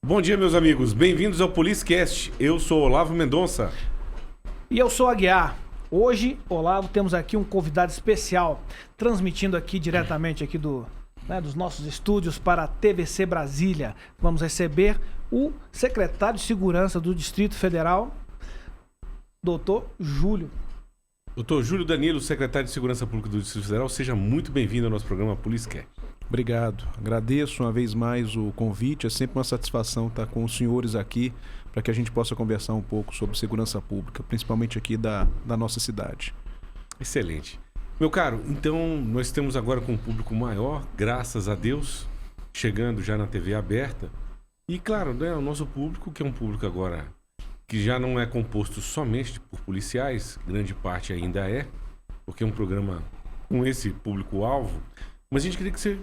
Bom dia, meus amigos. Bem-vindos ao PoliciCast. Eu sou Olavo Mendonça. E eu sou Aguiar. Hoje, Olavo, temos aqui um convidado especial, transmitindo aqui diretamente aqui dos nossos estúdios para a TVC Brasília. Vamos receber o secretário de Segurança do Distrito Federal, Dr. Júlio. Dr. Júlio Danilo, secretário de Segurança Pública do Distrito Federal, seja muito bem-vindo ao nosso programa PoliciCast. Obrigado. Agradeço uma vez mais o convite. É sempre uma satisfação estar com os senhores aqui para que a gente possa conversar um pouco sobre segurança pública, principalmente aqui da nossa cidade. Excelente. Meu caro, então nós temos agora com um público maior, graças a Deus, chegando já na TV aberta. E claro, né, o nosso público, que é um público agora que já não é composto somente por policiais, grande parte ainda é, porque é um programa com esse público-alvo. Mas a gente queria que você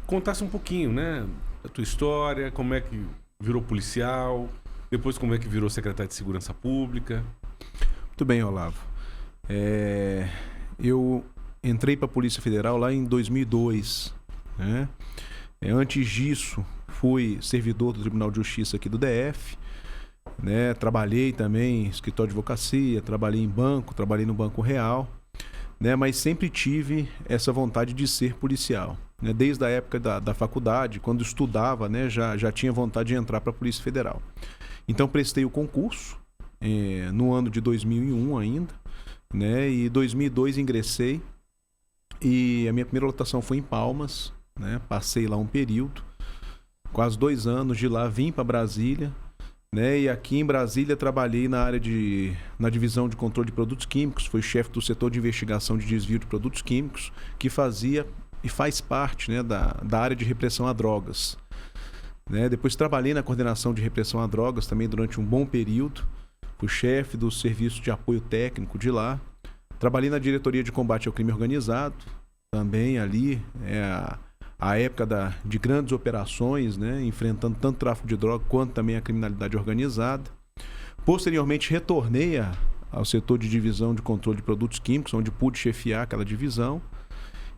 contasse um pouquinho, né, da tua história, como é que virou policial, depois como é que virou secretário de Segurança Pública. Muito bem, Olavo. Eu entrei para a Polícia Federal lá em 2002, né? Antes disso, fui servidor do Tribunal de Justiça aqui do DF, né? Trabalhei também em escritório de advocacia, trabalhei em banco, trabalhei no Banco Real, né? Mas sempre tive essa vontade de ser policial, né? Desde a época da faculdade, quando estudava, né? Já tinha vontade de entrar para a Polícia Federal. Então prestei o concurso no ano de 2001 ainda, né? E em 2002 ingressei e a minha primeira lotação foi em Palmas, né? Passei lá um período, quase 2 anos. De lá vim para Brasília, né? E aqui em Brasília trabalhei na divisão de controle de produtos químicos, fui chefe do setor de investigação de desvio de produtos químicos, que fazia e faz parte, né, da área de repressão a drogas, né? Depois trabalhei na coordenação de repressão a drogas também durante um bom período, fui chefe do serviço de apoio técnico de lá, trabalhei na diretoria de combate ao crime organizado, também ali a época de grandes operações, né, enfrentando tanto tráfico de droga quanto também a criminalidade organizada. Posteriormente retornei ao setor de divisão de controle de produtos químicos, onde pude chefiar aquela divisão.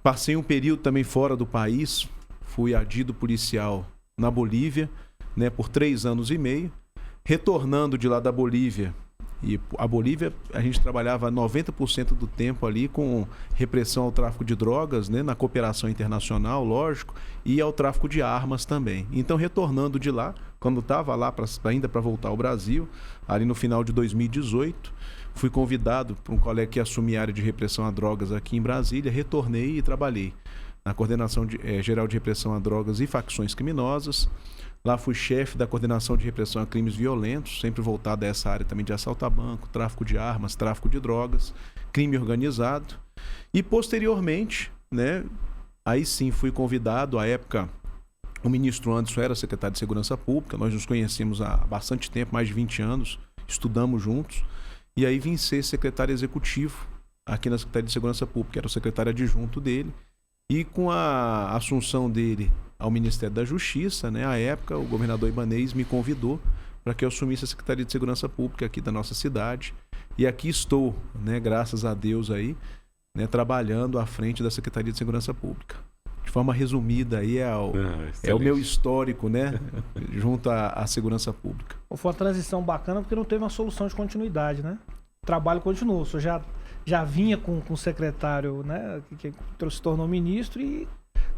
Passei um período também fora do país, fui adido policial na Bolívia, né, por 3 anos e meio. Retornando de lá da Bolívia, e a Bolívia a gente trabalhava 90% do tempo ali com repressão ao tráfico de drogas, né, na cooperação internacional, lógico, e ao tráfico de armas também. Então, retornando de lá, quando estava lá ainda para voltar ao Brasil, ali no final de 2018, fui convidado por um colega que assumia a área de repressão a drogas aqui em Brasília, retornei e trabalhei na Coordenação Geral de Repressão a Drogas e Facções Criminosas. Lá fui chefe da Coordenação de Repressão a Crimes Violentos, sempre voltado a essa área também de assalto a banco, tráfico de armas, tráfico de drogas, crime organizado. E posteriormente, né, aí sim fui convidado, à época o ministro Anderson era secretário de Segurança Pública, nós nos conhecemos há bastante tempo, mais de 20 anos, estudamos juntos, e aí vim ser secretário executivo aqui na Secretaria de Segurança Pública, era o secretário adjunto dele, e com a assunção dele ao Ministério da Justiça, né, à época, o governador Ibanez me convidou para que eu assumisse a Secretaria de Segurança Pública aqui da nossa cidade. E aqui estou, né, graças a Deus aí, né, trabalhando à frente da Secretaria de Segurança Pública. De forma resumida, aí é o meu histórico, né, junto à segurança pública. Foi uma transição bacana porque não teve uma solução de continuidade, né? O trabalho continuou. O senhor já vinha com o secretário, né, que se tornou ministro, e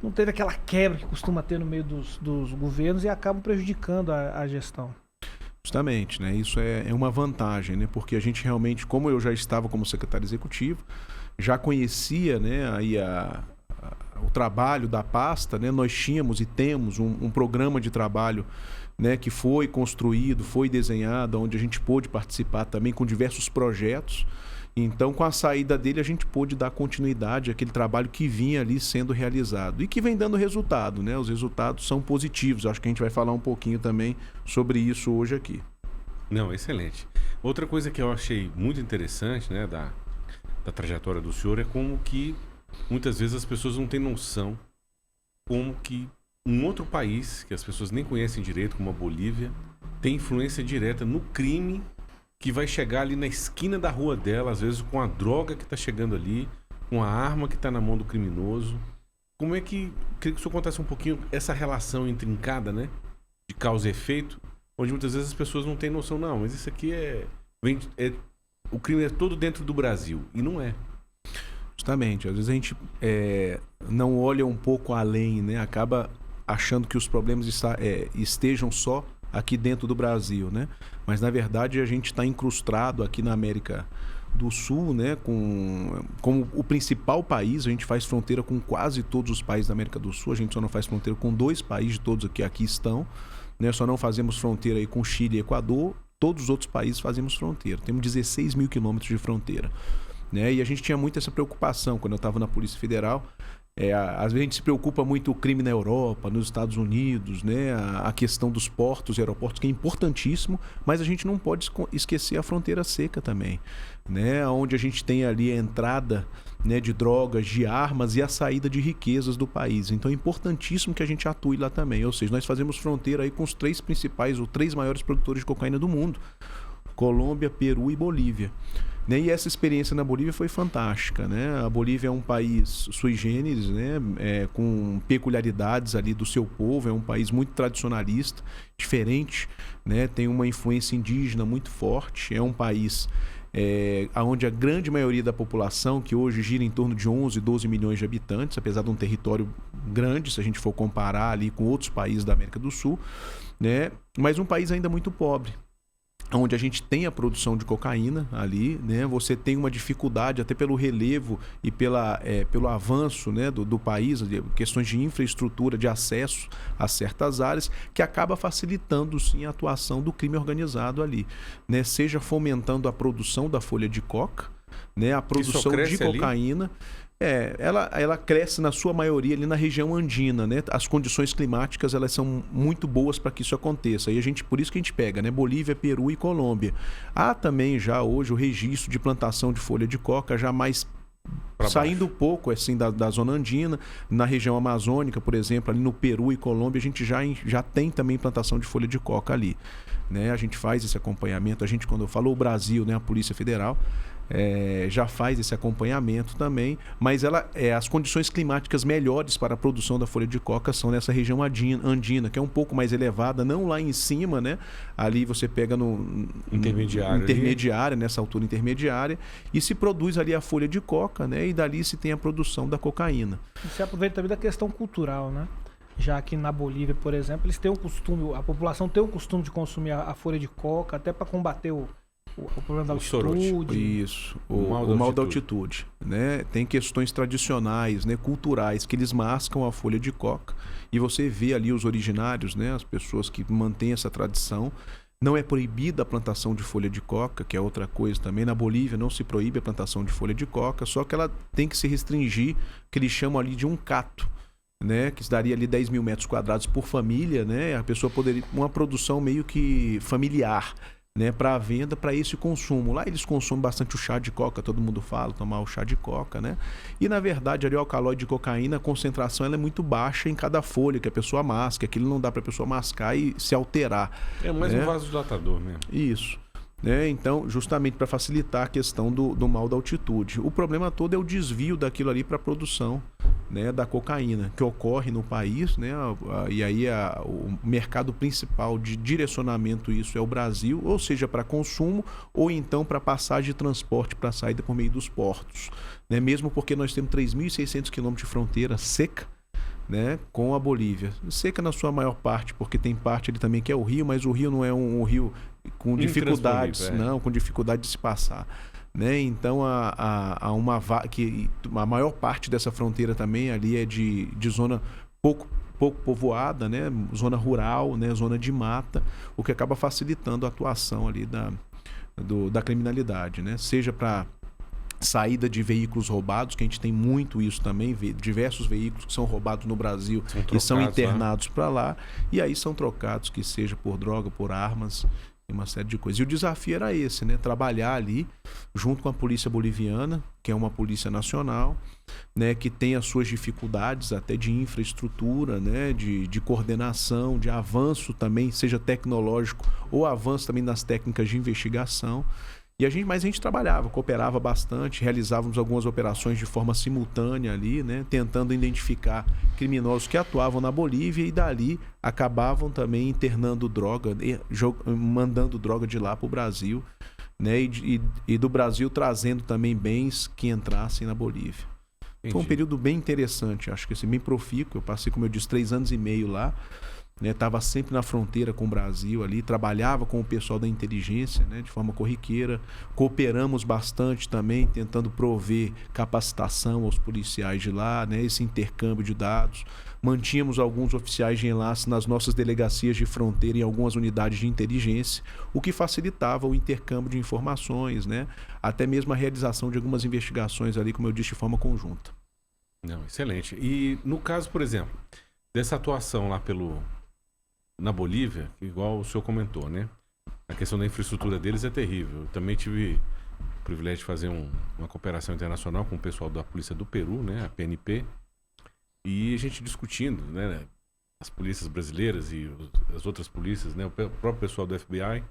não teve aquela quebra que costuma ter no meio dos governos e acaba prejudicando a gestão. Justamente, né? Isso é uma vantagem, né? Porque a gente realmente, como eu já estava como secretário executivo, já conhecia, né, aí o trabalho da pasta, né? Nós tínhamos e temos um programa de trabalho, né, que foi construído, foi desenhado, onde a gente pôde participar também com diversos projetos. Então, com a saída dele, a gente pôde dar continuidade àquele trabalho que vinha ali sendo realizado e que vem dando resultado, né? Os resultados são positivos. Acho que a gente vai falar um pouquinho também sobre isso hoje aqui. Não, excelente. Outra coisa que eu achei muito interessante, né, da trajetória do senhor é como que muitas vezes as pessoas não têm noção como que um outro país, que as pessoas nem conhecem direito, como a Bolívia, tem influência direta no crime que vai chegar ali na esquina da rua dela, às vezes com a droga que está chegando ali, com a arma que está na mão do criminoso. Como é que... Queria que o senhor contasse um pouquinho essa relação intrincada, né? causa e efeito, onde muitas vezes as pessoas não têm noção, não, mas isso aqui o crime é todo dentro do Brasil, e não é. Justamente, às vezes a gente não olha um pouco além, né? Acaba achando que os problemas estejam só aqui dentro do Brasil, né? Mas na verdade a gente está incrustado aqui na América do Sul, né? Como o principal país, a gente faz fronteira com quase todos os países da América do Sul, a gente só não faz fronteira com 2 países de todos que aqui estão, né? Só não fazemos fronteira aí com Chile e Equador, todos os outros países fazemos fronteira, temos 16 mil quilômetros de fronteira. Né? E a gente tinha muito essa preocupação quando eu estava na Polícia Federal. Às vezes a gente se preocupa muito o crime na Europa, nos Estados Unidos, né? A questão dos portos e aeroportos, que é importantíssimo, mas a gente não pode esquecer a fronteira seca também, né? Onde a gente tem ali a entrada, né, de drogas, de armas e a saída de riquezas do país. Então é importantíssimo que a gente atue lá também. Ou seja, nós fazemos fronteira aí com os 3 principais ou 3 maiores produtores de cocaína do mundo: Colômbia, Peru e Bolívia. E essa experiência na Bolívia foi fantástica, né? A Bolívia é um país sui generis, né? Com peculiaridades ali do seu povo, é um país muito tradicionalista, diferente, né? Tem uma influência indígena muito forte, é um país onde a grande maioria da população, que hoje gira em torno de 11, 12 milhões de habitantes, apesar de um território grande, se a gente for comparar ali com outros países da América do Sul, né? Mas um país ainda muito pobre, onde a gente tem a produção de cocaína ali, né? Você tem uma dificuldade até pelo relevo e pelo avanço, né, do país, questões de infraestrutura, de acesso a certas áreas, que acaba facilitando sim a atuação do crime organizado ali, né? Seja fomentando a produção da folha de coca, né? A produção de cocaína. Ela cresce na sua maioria ali na região andina, né? As condições climáticas elas são muito boas para que isso aconteça. E por isso que a gente pega, né? Bolívia, Peru e Colômbia. Há também já hoje o registro de plantação de folha de coca já mais saindo um pouco assim da zona andina, na região amazônica, por exemplo, ali no Peru e Colômbia, a gente já tem também plantação de folha de coca ali, né? A gente faz esse acompanhamento. Quando eu falo o Brasil, né, a Polícia Federal já faz esse acompanhamento também, mas as condições climáticas melhores para a produção da folha de coca são nessa região andina, que é um pouco mais elevada, não lá em cima, né? Ali você pega no intermediária, nessa altura intermediária, e se produz ali a folha de coca, né? E dali se tem a produção da cocaína. E se aproveita também da questão cultural, né? Já que na Bolívia, por exemplo, eles têm o costume, a população tem o costume de consumir a folha de coca até para combater o problema da altitude. Isso, o mal da altitude, né? Tem questões tradicionais, né, culturais, que eles mascam a folha de coca. E você vê ali os originários, né, as pessoas que mantêm essa tradição. Não é proibida a plantação de folha de coca, que é outra coisa também. Na Bolívia não se proíbe a plantação de folha de coca, só que ela tem que se restringir, que eles chamam ali de um cato, né, que daria ali 10 mil metros quadrados por família, né? A pessoa poderia, uma produção meio que familiar, né, para a venda, para esse consumo. Lá eles consomem bastante o chá de coca, todo mundo fala, tomar o chá de coca, né? E na verdade, ali o alcaloide de cocaína, a concentração ela é muito baixa em cada folha que a pessoa masca, aquilo não dá para a pessoa mascar e se alterar. É mais né? Um vasodilatador mesmo. Isso. Né? Então, justamente para facilitar a questão do mal da altitude. O problema todo é o desvio daquilo ali para a produção, né, da cocaína, que ocorre no país, né? E aí o mercado principal de direcionamento isso é o Brasil, ou seja, para consumo, ou então para passagem de transporte para saída por meio dos portos, né? Mesmo porque nós temos 3.600 quilômetros de fronteira seca, né, com a Bolívia. Seca na sua maior parte, porque tem parte ali também que é o rio, mas o rio não é um rio com dificuldades, não, com dificuldade de se passar, né? Então a maior parte dessa fronteira também ali é de zona pouco povoada, né? Zona rural, né? Zona de mata, o que acaba facilitando a atuação ali da criminalidade, né? Seja para saída de veículos roubados, que a gente tem muito isso também, diversos veículos que são roubados no Brasil e são internados para lá, e aí são trocados, que seja por droga, por armas, e uma série de coisas. E o desafio era esse, né? Trabalhar ali junto com a polícia boliviana, que é uma polícia nacional, né? Que tem as suas dificuldades até de infraestrutura, né? De coordenação, de avanço também, seja tecnológico ou avanço também nas técnicas de investigação. Mas a gente trabalhava, cooperava bastante, realizávamos algumas operações de forma simultânea ali, né? Tentando identificar criminosos que atuavam na Bolívia e dali acabavam também internando droga, mandando droga de lá para o Brasil, né? E do Brasil trazendo também bens que entrassem na Bolívia. Entendi. Foi um período bem interessante, acho que assim, bem profícuo. Eu passei, como eu disse, 3 anos e meio lá. Estava sempre na fronteira com o Brasil ali, trabalhava com o pessoal da inteligência, né, de forma corriqueira, cooperamos bastante também, tentando prover capacitação aos policiais de lá, né, esse intercâmbio de dados. Mantínhamos alguns oficiais de enlace nas nossas delegacias de fronteira e algumas unidades de inteligência, o que facilitava o intercâmbio de informações, né, até mesmo a realização de algumas investigações ali, como eu disse, de forma conjunta. Não, excelente. E no caso, por exemplo, dessa atuação lá na Bolívia, igual o senhor comentou, né? A questão da infraestrutura deles é terrível. Eu também tive o privilégio de fazer uma cooperação internacional com o pessoal da Polícia do Peru, né? A PNP. E a gente discutindo, né? As polícias brasileiras e as outras polícias, né? O próprio pessoal do FBI.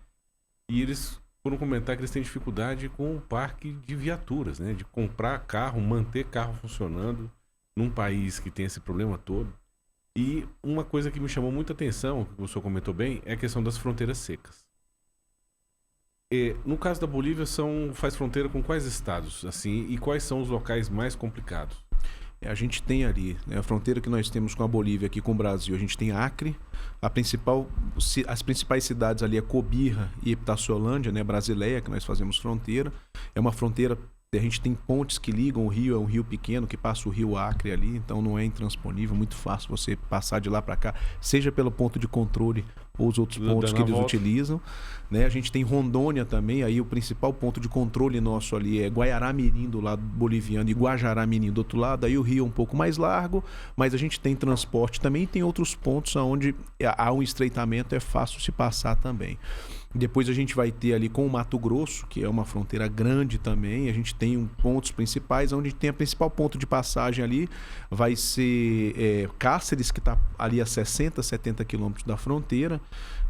E eles foram comentar que eles têm dificuldade com o parque de viaturas, né? De comprar carro, manter carro funcionando num país que tem esse problema todo. E uma coisa que me chamou muita atenção, que o senhor comentou bem, é a questão das fronteiras secas. No caso da Bolívia, faz fronteira com quais estados, assim, e quais são os locais mais complicados? A gente tem ali, né, a fronteira que nós temos com a Bolívia, aqui com o Brasil, a gente tem Acre, as principais cidades ali é Cobija e Epitaciolândia, né, Brasileia, que nós fazemos fronteira. É uma fronteira, a gente tem pontes que ligam o rio, é um rio pequeno que passa o rio Acre ali, então não é intransponível, muito fácil você passar de lá para cá, seja pelo ponto de controle ou os outros pontos que eles utilizam, né? A gente tem Rondônia também, aí o principal ponto de controle nosso ali é Guaiará-Mirim do lado boliviano e Guajará-Mirim do outro lado, aí o rio é um pouco mais largo, mas a gente tem transporte também e tem outros pontos onde há um estreitamento, é fácil se passar também. Depois a gente vai ter ali com o Mato Grosso, que é uma fronteira grande também. A gente tem pontos principais, onde tem a principal ponto de passagem ali, vai ser Cáceres, que está ali a 60, 70 quilômetros da fronteira,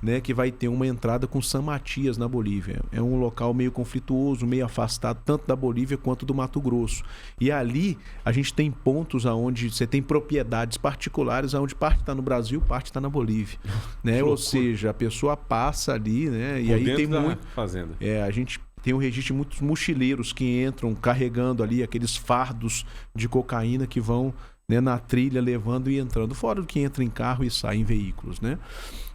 né, que vai ter uma entrada com San Matias na Bolívia. É um local meio conflituoso, meio afastado tanto da Bolívia quanto do Mato Grosso. E ali a gente tem pontos onde você tem propriedades particulares, onde parte está no Brasil, parte está na Bolívia, né? Ou seja, a pessoa passa ali, né? E aí tem muito fazenda. A gente tem um registro de muitos mochileiros que entram carregando ali aqueles fardos de cocaína que vão, né, na trilha levando e entrando, fora do que entra em carro e sai em veículos, né?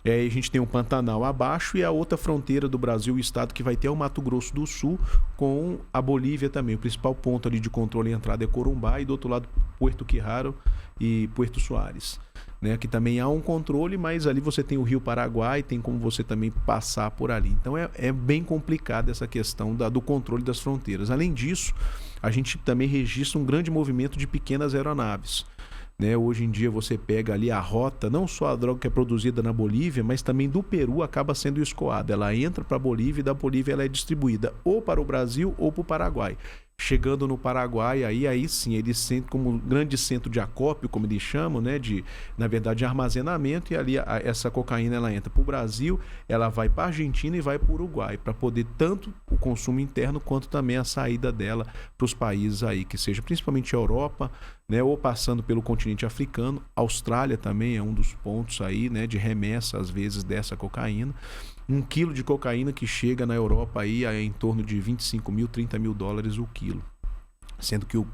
A gente tem o Pantanal abaixo e a outra fronteira do Brasil, o estado que vai ter é o Mato Grosso do Sul com a Bolívia também. O principal ponto ali de controle e entrada é Corumbá e do outro lado Puerto Quirraro e Puerto Suárez, né? Que também há um controle, mas ali você tem o Rio Paraguai, tem como você também passar por ali. Então é bem complicada essa questão do controle das fronteiras. Além disso, a gente também registra um grande movimento de pequenas aeronaves, né? Hoje em dia você pega ali a rota, não só a droga que é produzida na Bolívia, mas também do Peru acaba sendo escoada. Ela entra para a Bolívia e da Bolívia ela é distribuída ou para o Brasil ou para o Paraguai. Chegando no Paraguai, aí sim, eles sentem como um grande centro de acópio, como eles chamam, né? Na verdade, de armazenamento, e ali essa cocaína ela entra para o Brasil, ela vai para a Argentina e vai para o Uruguai, para poder tanto o consumo interno quanto também a saída dela para os países aí, que seja principalmente a Europa, né? Ou passando pelo continente africano. Austrália também é um dos pontos aí, né? De remessa, às vezes, dessa cocaína. 1 quilo de cocaína que chega na Europa aí é em torno de 25 mil, 30 mil dólares o quilo. Sendo que o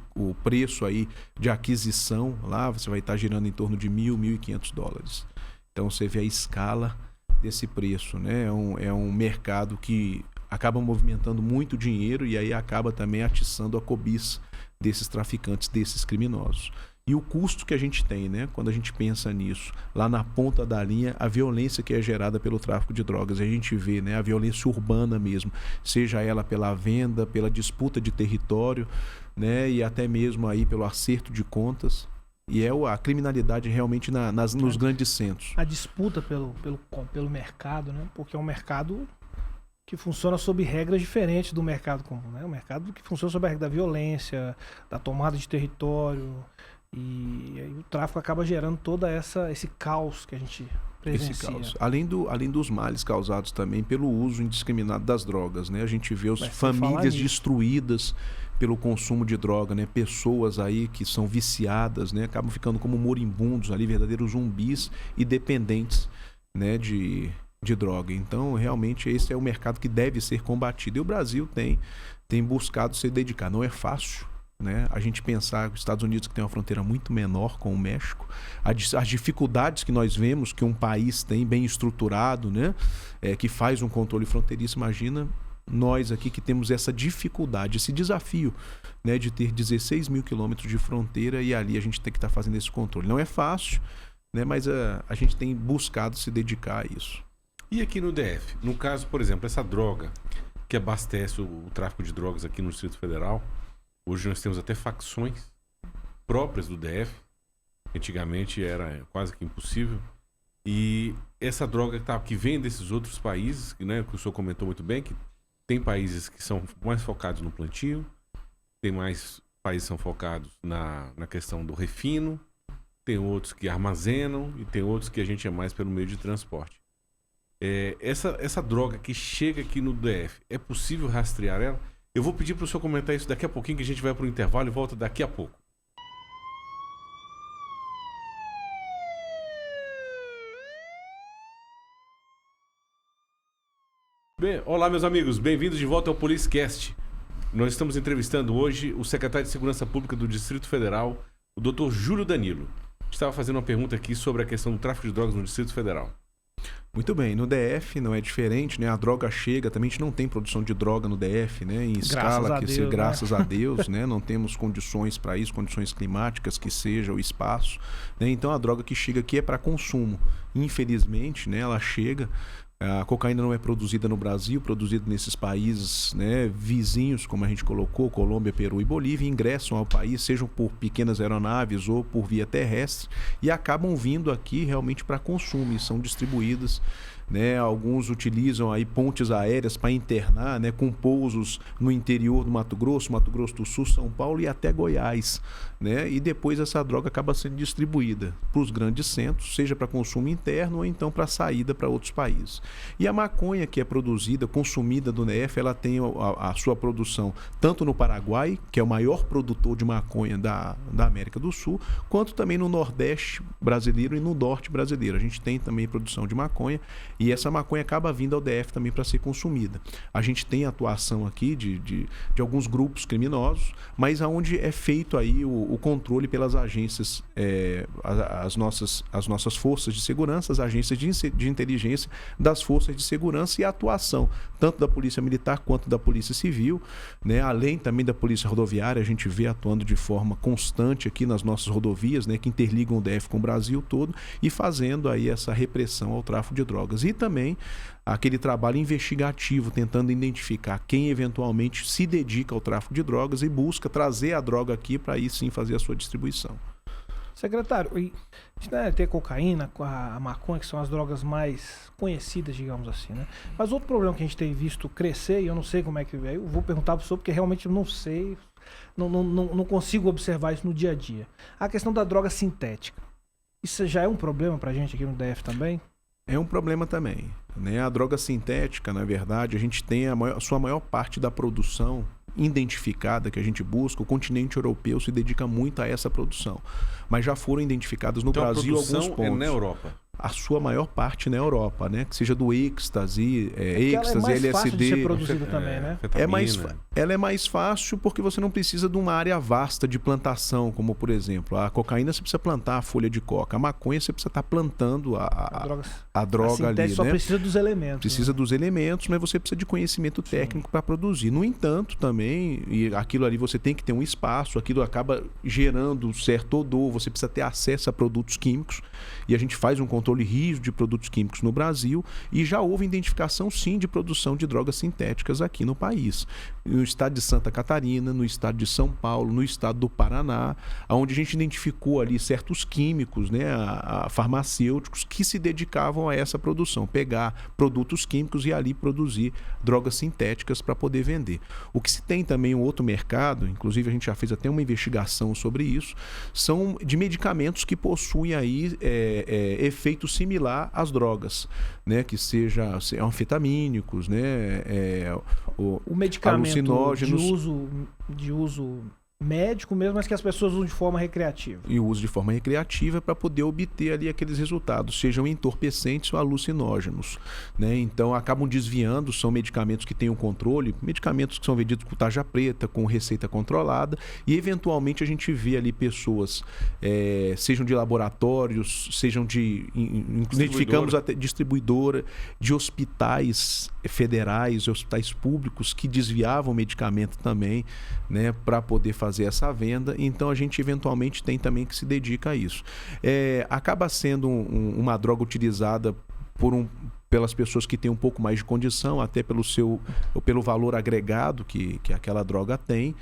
preço aí de aquisição lá, você vai estar girando em torno de 1.000, 1.500 dólares. Então você vê a escala desse preço, né? É um mercado que acaba movimentando muito dinheiro e aí acaba também atiçando a cobiça desses traficantes, desses criminosos. E o custo que a gente tem, né? Quando a gente pensa nisso, lá na ponta da linha, a violência que é gerada pelo tráfico de drogas. A gente vê, né, a violência urbana mesmo, seja ela pela venda, pela disputa de território, né, e até mesmo aí pelo acerto de contas. E é a criminalidade realmente nos grandes centros. A disputa pelo mercado, né? Porque é um mercado que funciona sob regras diferentes do mercado comum, né? O mercado que funciona sob a regra da violência, da tomada de território. E aí o tráfico acaba gerando todo esse caos que a gente esse caos. Além dos males causados também pelo uso indiscriminado das drogas, né? A gente vê as famílias destruídas pelo consumo de droga, né? Pessoas aí que são viciadas, né? Acabam ficando como moribundos ali, verdadeiros zumbis e dependentes, né? De droga. Então, realmente, esse é o mercado que deve ser combatido. E o Brasil tem buscado se dedicar. Não é fácil, né? A gente pensar que os Estados Unidos, que tem uma fronteira muito menor com o México, as dificuldades que nós vemos que um país tem bem estruturado, né? Que faz um controle fronteiriço, imagina nós aqui que temos essa dificuldade, esse desafio, né? De ter 16 mil quilômetros de fronteira e ali a gente tem que estar fazendo esse controle. Não é fácil, né? Mas a gente tem buscado se dedicar a isso. E aqui no DF? No caso, por exemplo, essa droga que abastece o tráfico de drogas aqui no Distrito Federal, hoje nós temos até facções próprias do DF. Antigamente era quase que impossível. E essa droga que vem desses outros países, né, que o senhor comentou muito bem, que tem países que são mais focados no plantio, tem mais países que são focados na questão do refino, tem outros que armazenam e tem outros que a gente é mais pelo meio de transporte. Essa droga que chega aqui no DF, é possível rastrear ela? Eu vou pedir para o senhor comentar isso daqui a pouquinho, que a gente vai para o intervalo e volta daqui a pouco. Bem, olá, meus amigos, bem-vindos de volta ao PoliciCast. Nós estamos entrevistando hoje o secretário de Segurança Pública do Distrito Federal, o Dr. Júlio Danilo. Estava fazendo uma pergunta aqui sobre a questão do tráfico de drogas no Distrito Federal. Muito bem, no DF não é diferente, né? A droga chega, também a gente não tem produção de droga no DF, né? Em escala que seja, graças a Deus, né? Não temos condições para isso, condições climáticas que seja, o espaço, né? Então a droga que chega aqui é para consumo. Infelizmente, né? Ela chega. A cocaína não é produzida no Brasil, produzida nesses países, né, vizinhos, como a gente colocou, Colômbia, Peru e Bolívia, ingressam ao país, sejam por pequenas aeronaves ou por via terrestre, e acabam vindo aqui realmente para consumo e são distribuídas, né? Alguns utilizam aí pontes aéreas para internar, né, com pousos no interior do Mato Grosso do Sul, São Paulo e até Goiás, né? E depois essa droga acaba sendo distribuída para os grandes centros, seja para consumo interno ou então para saída para outros países. E a maconha que é produzida, consumida do DF, ela tem a sua produção tanto no Paraguai, que é o maior produtor de maconha da América do Sul, quanto também no Nordeste brasileiro e no Norte brasileiro. A gente tem também produção de maconha e essa maconha acaba vindo ao DF também para ser consumida. A gente tem atuação aqui de alguns grupos criminosos, mas aonde é feito aí o controle pelas agências, as nossas forças de segurança, as agências de inteligência das forças de segurança e a atuação tanto da Polícia Militar quanto da Polícia Civil, né? Além também da Polícia Rodoviária, a gente vê atuando de forma constante aqui nas nossas rodovias, né? Que interligam o DF com o Brasil todo e fazendo aí essa repressão ao tráfico de drogas. E também aquele trabalho investigativo, tentando identificar quem eventualmente se dedica ao tráfico de drogas e busca trazer a droga aqui para aí sim fazer a sua distribuição. Secretário, a gente deve ter cocaína, a maconha, que são as drogas mais conhecidas, digamos assim, né? Mas outro problema que a gente tem visto crescer, e eu não sei como é que veio, eu vou perguntar para o senhor, porque realmente eu não sei, não consigo observar isso no dia a dia. A questão da droga sintética. Isso já é um problema para a gente aqui no DF também? É um problema também, né? A droga sintética, na verdade, a gente tem a sua maior parte da produção identificada que a gente busca. O continente europeu se dedica muito a essa produção, mas já foram identificados no Brasil alguns pontos. É na Europa? A sua maior parte na Europa, né? Que seja do êxtase, êxtase, LSD. Ela é mais fácil de ser produzida também, né? Ela é mais fácil porque você não precisa de uma área vasta de plantação, como por exemplo, a cocaína você precisa plantar a folha de coca, a maconha você precisa estar plantando a droga ali, né? Só precisa dos elementos. Precisa dos elementos, mas você precisa de conhecimento técnico para produzir. No entanto, também, e aquilo ali você tem que ter um espaço, aquilo acaba gerando certo odor, você precisa ter acesso a produtos químicos, e a gente faz um controle rígido de produtos químicos no Brasil e já houve identificação sim de produção de drogas sintéticas aqui no país. No estado de Santa Catarina, no estado de São Paulo, no estado do Paraná, onde a gente identificou ali certos químicos, né, farmacêuticos que se dedicavam a essa produção, pegar produtos químicos e ali produzir drogas sintéticas para poder vender. O que se tem também um outro mercado, inclusive a gente já fez até uma investigação sobre isso, são de medicamentos que possuem aí efeitos efeito similar às drogas, né? Que seja anfetamínicos, né? O medicamento alucinógenos, de uso médico mesmo, mas que as pessoas usam de forma recreativa. E o uso de forma recreativa para poder obter ali aqueles resultados, sejam entorpecentes ou alucinógenos, né? Então acabam desviando, são medicamentos que têm um controle, medicamentos que são vendidos com tarja preta, com receita controlada, e eventualmente a gente vê ali pessoas, sejam de laboratórios, sejam de... Identificamos até distribuidora de hospitais federais, hospitais públicos que desviavam medicamento também, né, para poder fazer essa venda. Então a gente eventualmente tem também que se dedica a isso. Acaba sendo uma droga utilizada pelas pessoas que têm um pouco mais de condição, até pelo valor agregado que aquela droga tem,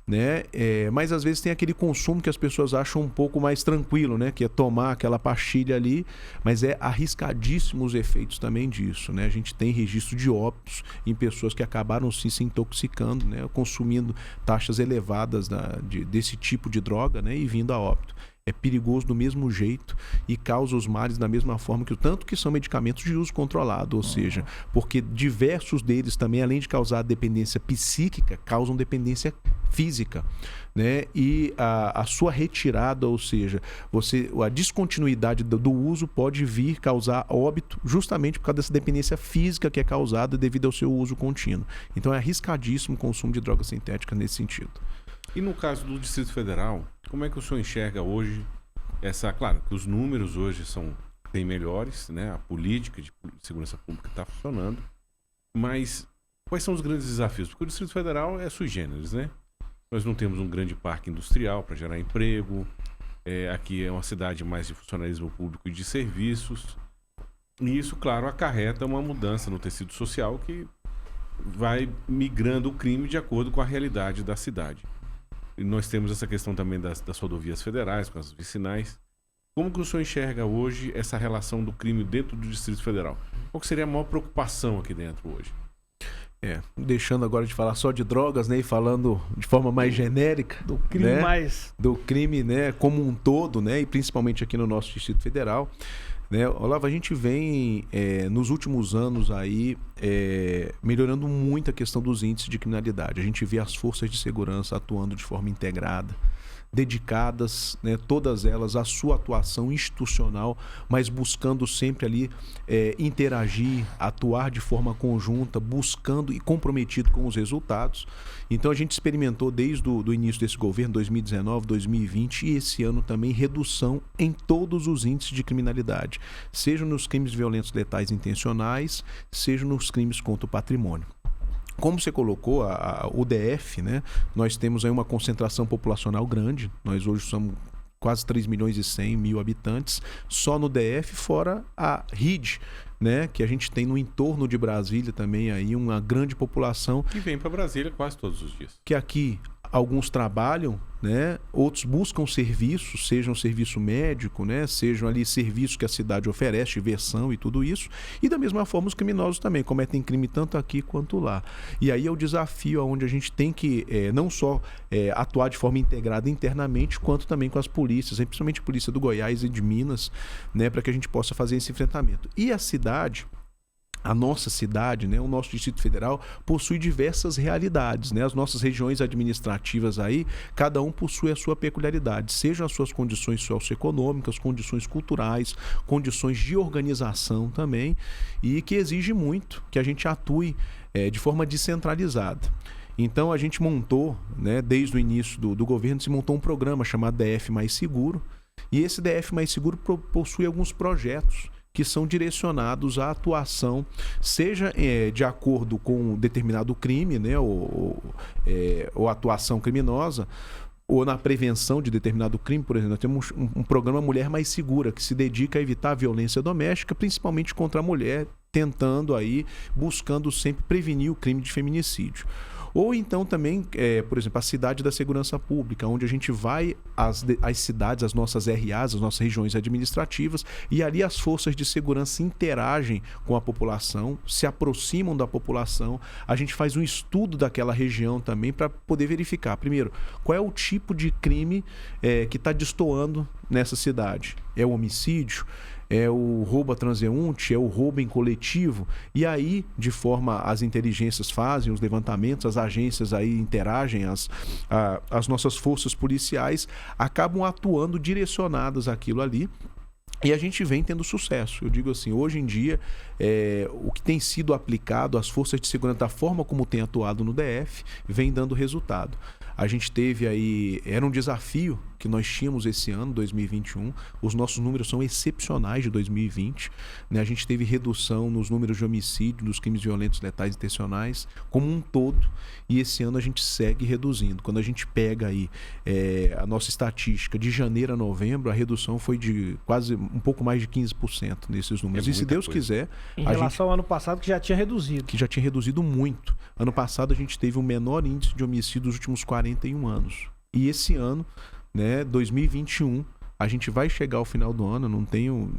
né? Mas às vezes tem aquele consumo que as pessoas acham um pouco mais tranquilo, né? Que é tomar aquela pastilha ali, mas é arriscadíssimo os efeitos também disso, né? A gente tem registro de óbitos em pessoas que acabaram se intoxicando, né? Consumindo taxas elevadas desse tipo de droga, né? E vindo a óbito. É perigoso do mesmo jeito e causa os males da mesma forma tanto que são medicamentos de uso controlado, ou seja, porque diversos deles também, além de causar dependência psíquica, causam dependência física, né? E a sua retirada, ou seja, a descontinuidade do uso pode vir causar óbito justamente por causa dessa dependência física que é causada devido ao seu uso contínuo. Então é arriscadíssimo o consumo de drogas sintéticas nesse sentido. E no caso do Distrito Federal, como é que o senhor enxerga hoje claro, que os números hoje são bem melhores, né? A política de segurança pública está funcionando, mas quais são os grandes desafios? Porque o Distrito Federal é sui generis, né? Nós não temos um grande parque industrial para gerar emprego, aqui é uma cidade mais de funcionalismo público e de serviços, e isso, claro, acarreta uma mudança no tecido social que vai migrando o crime de acordo com a realidade da cidade. E nós temos essa questão também das rodovias federais, com as vicinais. Como que o senhor enxerga hoje essa relação do crime dentro do Distrito Federal? Qual que seria a maior preocupação aqui dentro hoje? Deixando agora de falar só de drogas, né, e falando de forma mais genérica do crime, né, do crime, né, como um todo, né, e principalmente aqui no nosso Distrito Federal, né, Olavo, a gente vem nos últimos anos aí melhorando muito a questão dos índices de criminalidade. A gente vê as forças de segurança atuando de forma integrada, dedicadas, né, todas elas à sua atuação institucional, mas buscando sempre ali interagir, atuar de forma conjunta, buscando e comprometido com os resultados. Então a gente experimentou desde o início desse governo, 2019, 2020 e esse ano também, redução em todos os índices de criminalidade, seja nos crimes violentos letais intencionais, seja nos crimes contra o patrimônio. Como você colocou, o DF, né, nós temos aí uma concentração populacional grande. Nós hoje somos quase 3 milhões e 100 mil habitantes só no DF, fora a RID, né, que a gente tem no entorno de Brasília também aí uma grande população. Que vem para Brasília quase todos os dias. Que aqui alguns trabalham, né, outros buscam serviços, sejam serviço médico, né, sejam ali serviços que a cidade oferece, diversão e tudo isso. E da mesma forma os criminosos também cometem crime tanto aqui quanto lá. E aí é o desafio onde a gente tem que não só atuar de forma integrada internamente, quanto também com as polícias, principalmente a polícia do Goiás e de Minas, né, para que a gente possa fazer esse enfrentamento. E a cidade... A nossa cidade, né, o nosso Distrito Federal possui diversas realidades, né? As nossas regiões administrativas aí, cada um possui a sua peculiaridade, sejam as suas condições socioeconômicas, condições culturais, condições de organização também, e que exige muito que a gente atue de forma descentralizada. Então a gente montou, né, desde o início do governo, se montou um programa chamado DF Mais Seguro, e esse DF Mais Seguro possui alguns projetos que são direcionados à atuação, seja de acordo com determinado crime, né, ou atuação criminosa, ou na prevenção de determinado crime. Por exemplo, nós temos um programa Mulher Mais Segura, que se dedica a evitar a violência doméstica, principalmente contra a mulher, tentando aí, buscando sempre prevenir o crime de feminicídio. Ou então também, por exemplo, a cidade da segurança pública, onde a gente vai às cidades, às nossas RAs, as nossas regiões administrativas, e ali as forças de segurança interagem com a população, se aproximam da população, a gente faz um estudo daquela região também para poder verificar, primeiro, qual é o tipo de crime que está destoando nessa cidade. É o homicídio? é o roubo a transeunte, é o roubo em coletivo. E aí, de forma, as inteligências fazem os levantamentos, as agências aí interagem, as nossas forças policiais acabam atuando direcionadas àquilo ali. E a gente vem tendo sucesso. Eu digo assim, hoje em dia, o que tem sido aplicado, as forças de segurança, da forma como tem atuado no DF, vem dando resultado. A gente teve aí, era um desafio que nós tínhamos esse ano, 2021. Os nossos números são excepcionais de 2020. Né? A gente teve redução nos números de homicídio, dos crimes violentos, letais e intencionais, como um todo. E esse ano a gente segue reduzindo. Quando a gente pega aí a nossa estatística de janeiro a novembro, a redução foi de quase um pouco mais de 15% nesses números. E se Deus quiser... Em relação ao ano passado, que já tinha reduzido. Que já tinha reduzido muito. Ano passado a gente teve o menor índice de homicídio dos últimos 41 anos. E esse ano, né, 2021, a gente vai chegar ao final do ano, não tenho...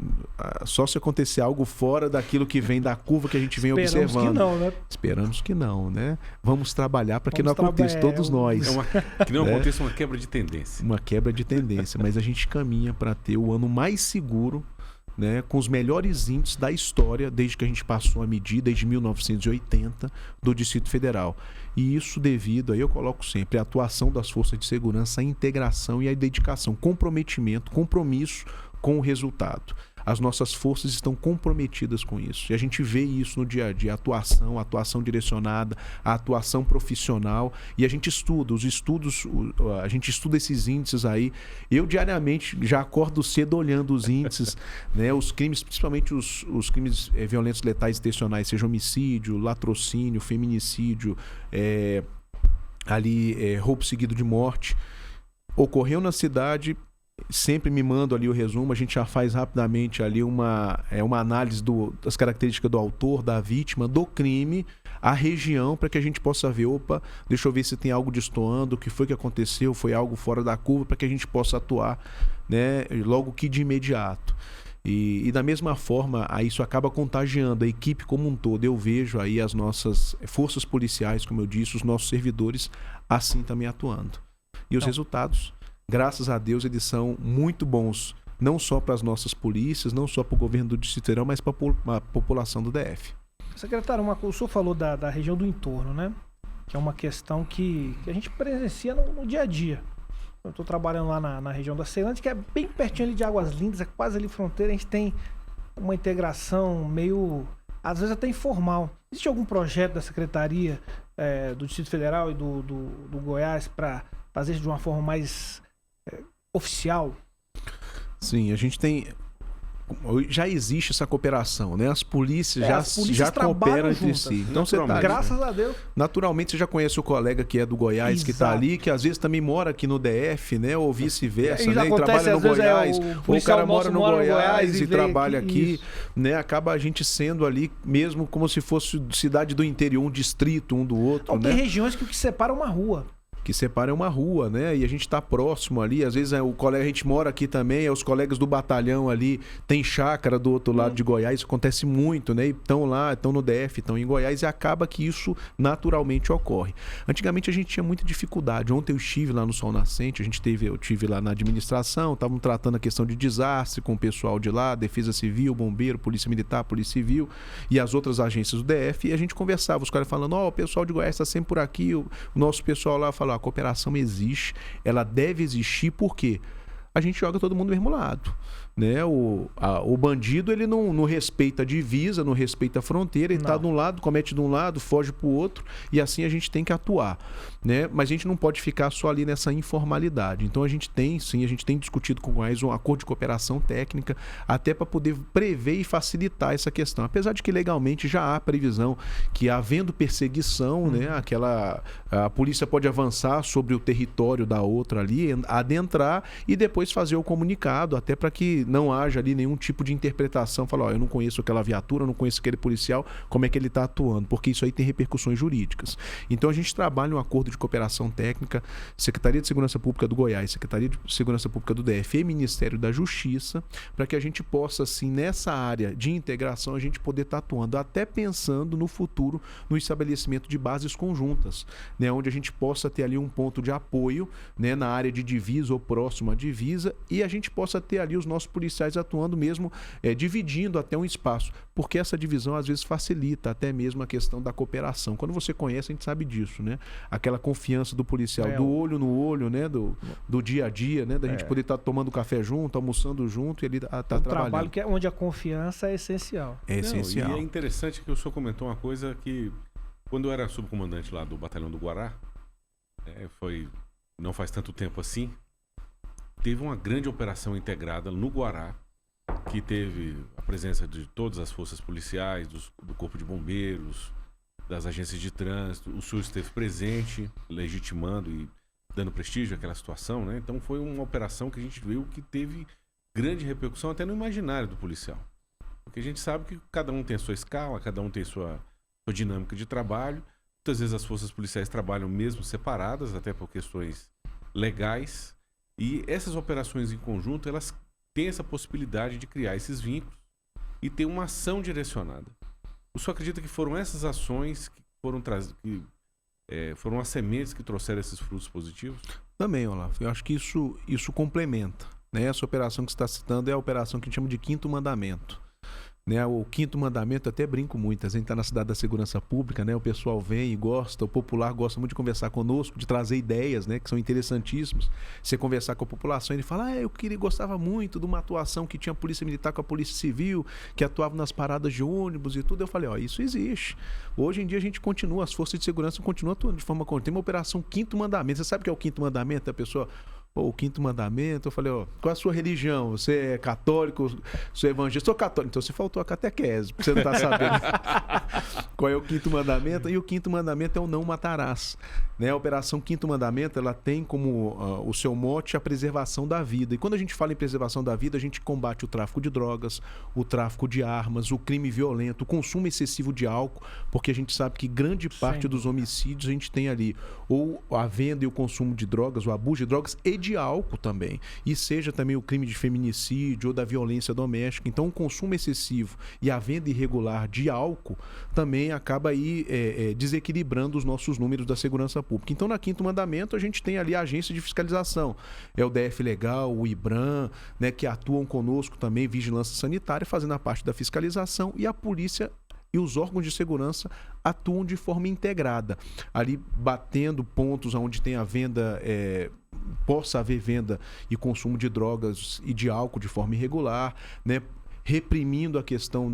Só se acontecer algo fora daquilo que vem da curva que a gente vem observando. Esperamos que não, né? Esperamos que não, né? Vamos trabalhar para que não aconteça, todos nós. Que não aconteça uma quebra de tendência. Uma quebra de tendência, mas a gente caminha para ter o ano mais seguro, né, com os melhores índices da história, desde que a gente passou a medir, desde 1980, do Distrito Federal. E isso devido, aí eu coloco sempre, a atuação das forças de segurança, a integração e a dedicação, comprometimento, compromisso com o resultado. As nossas forças estão comprometidas com isso. E a gente vê isso no dia a dia, a atuação direcionada, a atuação profissional. E a gente estuda, a gente estuda esses índices aí. Eu diariamente já acordo cedo olhando os índices, né? Os crimes, principalmente os crimes violentos, letais e intencionais, seja homicídio, latrocínio, feminicídio, roubo seguido de morte. Ocorreu na cidade... Sempre me mando ali o resumo, a gente já faz rapidamente ali uma análise das características do autor, da vítima, do crime, a região, para que a gente possa ver, deixa eu ver se tem algo destoando, o que foi que aconteceu, foi algo fora da curva, para que a gente possa atuar, né, logo que de imediato. E da mesma forma, aí isso acaba contagiando a equipe como um todo. Eu vejo aí as nossas forças policiais, como eu disse, os nossos servidores, assim também atuando. E os resultados... Graças a Deus, eles são muito bons, não só para as nossas polícias, não só para o governo do Distrito Federal, mas para a população do DF. Secretário, o senhor falou da região do entorno, né? Que é uma questão que a gente presencia no dia a dia. Eu estou trabalhando lá na região da Ceilândia, que é bem pertinho ali de Águas Lindas, é quase ali fronteira. A gente tem uma integração meio, às vezes até informal. Existe algum projeto da Secretaria do Distrito Federal e do Goiás para fazer isso de uma forma mais... oficial? Sim, a gente tem... Já existe essa cooperação, né? As polícias já cooperam entre si. Então você tá, graças a Deus. Naturalmente você já conhece o colega que é do Goiás, exato, que está ali, que às vezes também mora aqui no DF, né? Ou vice-versa, né? E trabalha no Goiás. Ou o cara mora no Goiás e trabalha aqui, né? Acaba a gente sendo ali mesmo como se fosse cidade do interior, um distrito um do outro, então, né? Tem regiões que separa uma rua. Que separa uma rua, né? E a gente tá próximo ali, às vezes o colega, a gente mora aqui também, os colegas do batalhão ali, tem chácara do outro lado de Goiás, isso acontece muito, né? E estão lá, estão no DF, estão em Goiás, e acaba que isso naturalmente ocorre. Antigamente a gente tinha muita dificuldade. Ontem eu estive lá no Sol Nascente, eu tive lá na administração, estavam tratando a questão de desastre com o pessoal de lá, Defesa Civil, Bombeiro, Polícia Militar, Polícia Civil e as outras agências do DF, e a gente conversava, os caras falando, o pessoal de Goiás está sempre por aqui, o nosso pessoal lá falou, a cooperação existe, ela deve existir, porque a gente joga todo mundo do mesmo lado, né? O bandido, ele não respeita a divisa, não respeita a fronteira, ele está de um lado, comete de um lado, foge para o outro, e assim a gente tem que atuar, né? Mas a gente não pode ficar só ali nessa informalidade. Então a gente tem discutido com o Goiás um acordo de cooperação técnica, até para poder prever e facilitar essa questão. Apesar de que legalmente já há previsão que, havendo perseguição, né, a polícia pode avançar sobre o território da outra ali, adentrar e depois fazer o comunicado, até para que não haja ali nenhum tipo de interpretação, falar, eu não conheço aquela viatura, eu não conheço aquele policial, como é que ele está atuando, porque isso aí tem repercussões jurídicas. Então a gente trabalha um acordo de cooperação técnica, Secretaria de Segurança Pública do Goiás, Secretaria de Segurança Pública do DF e Ministério da Justiça, para que a gente possa, assim, nessa área de integração, a gente poder estar atuando, até pensando no futuro, no estabelecimento de bases conjuntas, né, onde a gente possa ter ali um ponto de apoio, né, na área de divisa ou próximo à divisa, e a gente possa ter ali os nossos policiais atuando mesmo, dividindo até um espaço, porque essa divisão às vezes facilita até mesmo a questão da cooperação. Quando você conhece, a gente sabe disso, né? Aquela confiança do policial, do olho no olho, né? Do dia a dia, né? Da gente poder estar tomando café junto, almoçando junto e ele tá trabalhando. Trabalho que é onde a confiança é essencial. É essencial. E é interessante que o senhor comentou uma coisa que, quando eu era subcomandante lá do Batalhão do Guará, não faz tanto tempo assim, teve uma grande operação integrada no Guará, que teve a presença de todas as forças policiais, do Corpo de Bombeiros, das agências de trânsito. O senhor esteve presente, legitimando e dando prestígio àquela situação, né? Então foi uma operação que a gente viu que teve grande repercussão até no imaginário do policial. Porque a gente sabe que cada um tem a sua escala, cada um tem sua dinâmica de trabalho. Muitas vezes as forças policiais trabalham mesmo separadas, até por questões legais. E essas operações em conjunto, elas têm essa possibilidade de criar esses vínculos e ter uma ação direcionada. O senhor acredita que foram essas ações que foram as sementes que trouxeram esses frutos positivos? Também, Olavo. Eu acho que isso complementa, né? Essa operação que você está citando é a operação que a gente chama de Quinto Mandamento. Né, o Quinto Mandamento, até brinco muito, a gente está na cidade da segurança pública, né, o pessoal vem e gosta, o popular gosta muito de conversar conosco, de trazer ideias, né, que são interessantíssimas. Você conversar com a população, ele fala, eu gostava muito de uma atuação que tinha a Polícia Militar com a Polícia Civil, que atuava nas paradas de ônibus e tudo. Eu falei, isso existe. Hoje em dia a gente continua, as forças de segurança continuam atuando de forma contínua. Tem uma operação Quinto Mandamento. Você sabe o que é o Quinto Mandamento? A pessoa... o Quinto Mandamento, eu falei, qual é a sua religião? Você é católico? Você é evangélico? Sou católico. Então você faltou a catequese, porque você não está sabendo qual é o Quinto Mandamento. E o Quinto Mandamento é o não matarás. Né? A operação Quinto Mandamento, ela tem como o seu mote a preservação da vida. E quando a gente fala em preservação da vida, a gente combate o tráfico de drogas, o tráfico de armas, o crime violento, o consumo excessivo de álcool, porque a gente sabe que grande parte dos homicídios a gente tem ali ou a venda e o consumo de drogas, o abuso de drogas e de álcool também, e seja também o crime de feminicídio ou da violência doméstica. Então o consumo excessivo e a venda irregular de álcool também acaba aí desequilibrando os nossos números da segurança pública. Então na Quinto Mandamento a gente tem ali a agência de fiscalização, é o DF Legal, o IBRAM, né, que atuam conosco também, vigilância sanitária, fazendo a parte da fiscalização, e a polícia e os órgãos de segurança atuam de forma integrada, ali batendo pontos onde tem a venda, possa haver venda e consumo de drogas e de álcool de forma irregular, né? Reprimindo a questão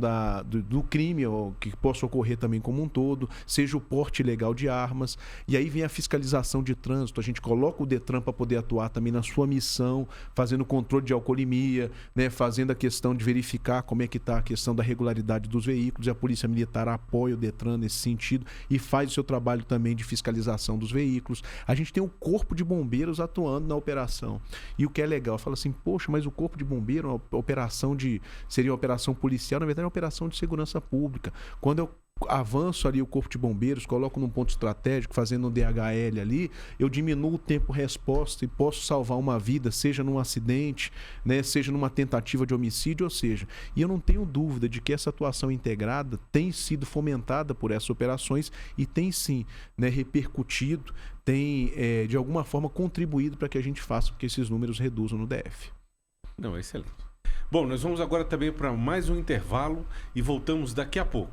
do crime, que possa ocorrer também como um todo, seja o porte ilegal de armas. E aí vem a fiscalização de trânsito, a gente coloca o Detran para poder atuar também na sua missão, fazendo controle de alcoolemia, né, fazendo a questão de verificar como é que está a questão da regularidade dos veículos, e a Polícia Militar apoia o Detran nesse sentido e faz o seu trabalho também de fiscalização dos veículos. A gente tem o Corpo de Bombeiros atuando na operação. E o que é legal, fala assim, poxa, mas o Corpo de Bombeiros, uma operação seria uma operação policial, na verdade é uma operação de segurança pública. Quando eu avanço ali o Corpo de Bombeiros, coloco num ponto estratégico, fazendo um DHL ali, eu diminuo o tempo-resposta e posso salvar uma vida, seja num acidente, né, seja numa tentativa de homicídio, ou seja, e eu não tenho dúvida de que essa atuação integrada tem sido fomentada por essas operações e tem sim, né, repercutido, tem de alguma forma contribuído para que a gente faça com que esses números reduzam no DF. Não, é excelente. Bom, nós vamos agora também para mais um intervalo e voltamos daqui a pouco.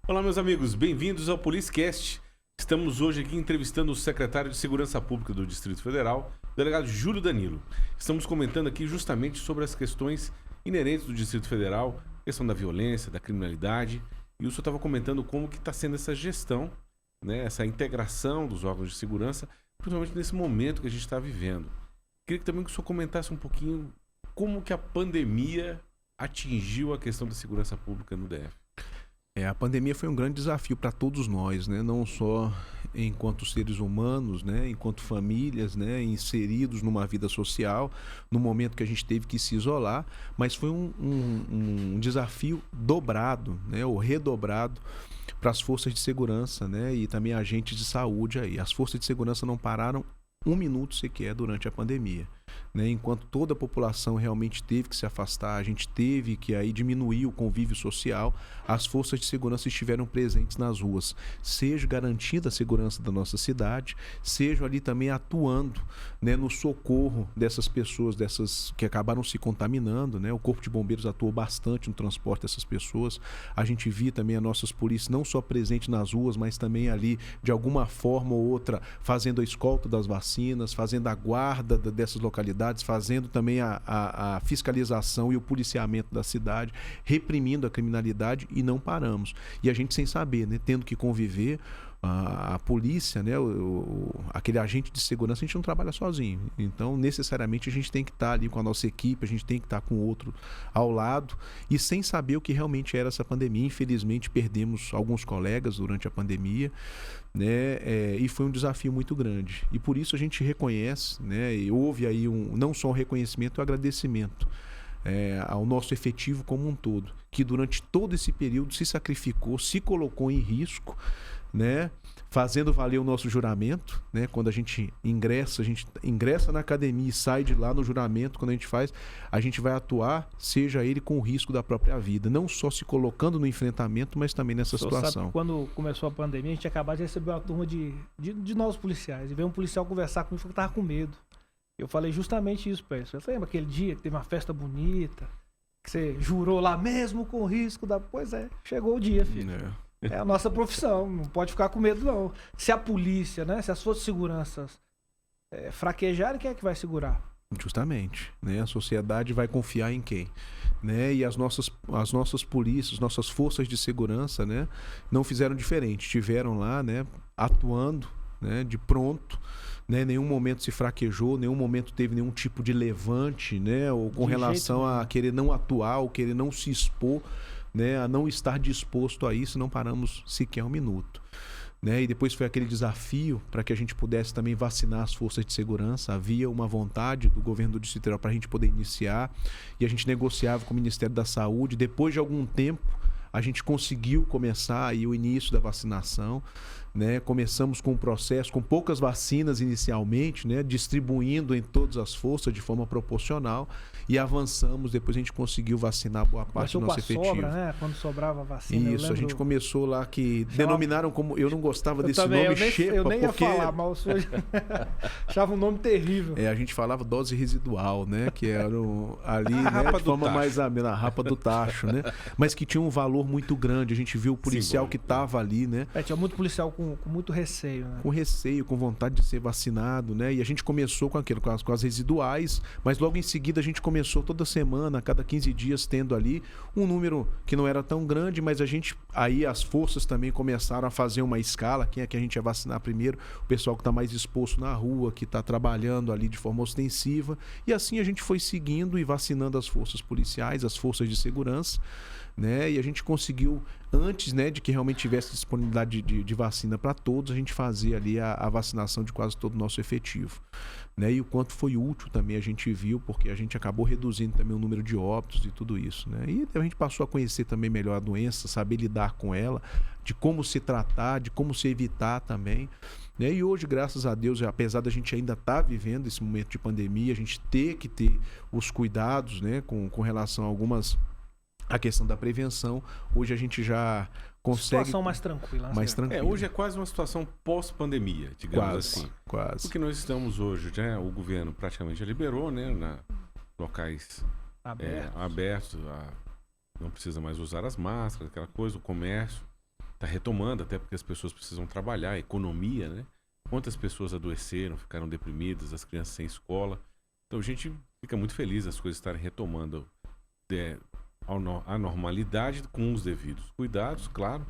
Olá, meus amigos, bem-vindos ao PoliceCast. Estamos hoje aqui entrevistando o secretário de Segurança Pública do Distrito Federal, o delegado Júlio Danilo. Estamos comentando aqui justamente sobre as questões inerentes do Distrito Federal, questão da violência, da criminalidade, e o senhor estava comentando como que está sendo essa gestão, né, essa integração dos órgãos de segurança, principalmente nesse momento que a gente está vivendo. Queria também que o senhor comentasse um pouquinho como que a pandemia atingiu a questão da segurança pública no DF. A pandemia foi um grande desafio para todos nós, né? Não só enquanto seres humanos, né? Enquanto famílias, né? Inseridos numa vida social, no momento que a gente teve que se isolar, mas foi um desafio dobrado, né? Ou redobrado para as forças de segurança, né? E também agentes de saúde aí. As forças de segurança não pararam um minuto sequer durante a pandemia. né? Enquanto toda a população realmente teve que se afastar, a gente teve que aí diminuir o convívio social, as forças de segurança estiveram presentes nas ruas, seja garantindo a segurança da nossa cidade, seja ali também atuando, né, no socorro dessas pessoas, dessas que acabaram se contaminando, né? O Corpo de Bombeiros atuou bastante no transporte dessas pessoas. A gente via também as nossas polícias não só presentes nas ruas, mas também ali de alguma forma ou outra fazendo a escolta das vacinas, fazendo a guarda dessas localidades, fazendo também a fiscalização e o policiamento da cidade, reprimindo a criminalidade, e não paramos. E a gente sem saber, né, tendo que conviver, a polícia, né, aquele agente de segurança, a gente não trabalha sozinho. Então, necessariamente, a gente tem que estar ali com a nossa equipe, a gente tem que estar com o outro ao lado, e sem saber o que realmente era essa pandemia. Infelizmente, perdemos alguns colegas durante a pandemia, né, e foi um desafio muito grande. E por isso a gente reconhece, né, e houve aí não só um reconhecimento, um agradecimento ao nosso efetivo como um todo, que durante todo esse período se sacrificou, se colocou em risco, né, fazendo valer o nosso juramento, né? Quando a gente ingressa na academia e sai de lá no juramento, quando a gente vai atuar, seja ele com o risco da própria vida, não só se colocando no enfrentamento, mas também nessa situação. Sabe que quando começou a pandemia, a gente acabou de receber uma turma de novos policiais, e veio um policial conversar comigo e falou que tava com medo. Eu falei justamente isso pra ele. Você lembra aquele dia que teve uma festa bonita, que você jurou lá mesmo com o risco da... Pois é, chegou o dia, filho. É a nossa profissão, não pode ficar com medo, não. Se a polícia, né, se as forças de segurança fraquejarem, quem é que vai segurar? Justamente, né? A sociedade vai confiar em quem? Né? E as nossas polícias, nossas forças de segurança, né, não fizeram diferente, estiveram lá, né, atuando, né, de pronto, né? Nenhum momento se fraquejou, nenhum momento teve nenhum tipo de levante, né, ou com relação a querer não atuar, ou querer não se expor, né, a não estar disposto a isso. Não paramos sequer um minuto, né? E depois foi aquele desafio para que a gente pudesse também vacinar as forças de segurança. Havia uma vontade do governo do Distrito Federal para a gente poder iniciar, e a gente negociava com o Ministério da Saúde. Depois de algum tempo, a gente conseguiu começar aí o início da vacinação, né? Começamos com um processo com poucas vacinas inicialmente, né, distribuindo em todas as forças de forma proporcional, e avançamos. Depois a gente conseguiu vacinar boa parte do nosso efetivo. Sobra, né? Quando sobrava vacina. Isso, a gente começou lá que denominaram como... Eu não gostava desse nome, eu nem ia falar, mas o senhor achava um nome terrível. A gente falava dose residual, né? Que era ali, né, de forma mais amena, a rapa do tacho, né? Mas que tinha um valor muito grande. A gente viu o policial que estava ali, né? Tinha muito policial com muito receio, né? Com receio, com vontade de ser vacinado, né? E a gente começou com aquilo, com as residuais, mas logo em seguida a gente começou toda semana, a cada 15 dias, tendo ali um número que não era tão grande, mas aí as forças também começaram a fazer uma escala, quem é que a gente ia vacinar primeiro, o pessoal que está mais exposto na rua, que está trabalhando ali de forma ostensiva, e assim a gente foi seguindo e vacinando as forças policiais, as forças de segurança, né? E a gente conseguiu, antes, né, de que realmente tivesse disponibilidade de vacina para todos, a gente fazia ali a vacinação de quase todo o nosso efetivo, né? E o quanto foi útil também a gente viu, porque a gente acabou reduzindo também o número de óbitos e tudo isso, né? E a gente passou a conhecer também melhor a doença, saber lidar com ela, de como se tratar, de como se evitar também, né? E hoje, graças a Deus, apesar da gente ainda estar vivendo esse momento de pandemia, a gente ter que ter os cuidados, né, com relação a questão da prevenção, hoje a gente já consegue... Situação mais tranquila. Mais tranquila. Hoje é quase uma situação pós-pandemia, digamos assim. Quase. Porque nós estamos hoje, né, o governo praticamente já liberou, né, locais abertos, não precisa mais usar as máscaras, aquela coisa, o comércio está retomando, até porque as pessoas precisam trabalhar, a economia, né? Quantas pessoas adoeceram, ficaram deprimidas, as crianças sem escola. Então a gente fica muito feliz as coisas estarem retomando a normalidade, com os devidos cuidados, claro.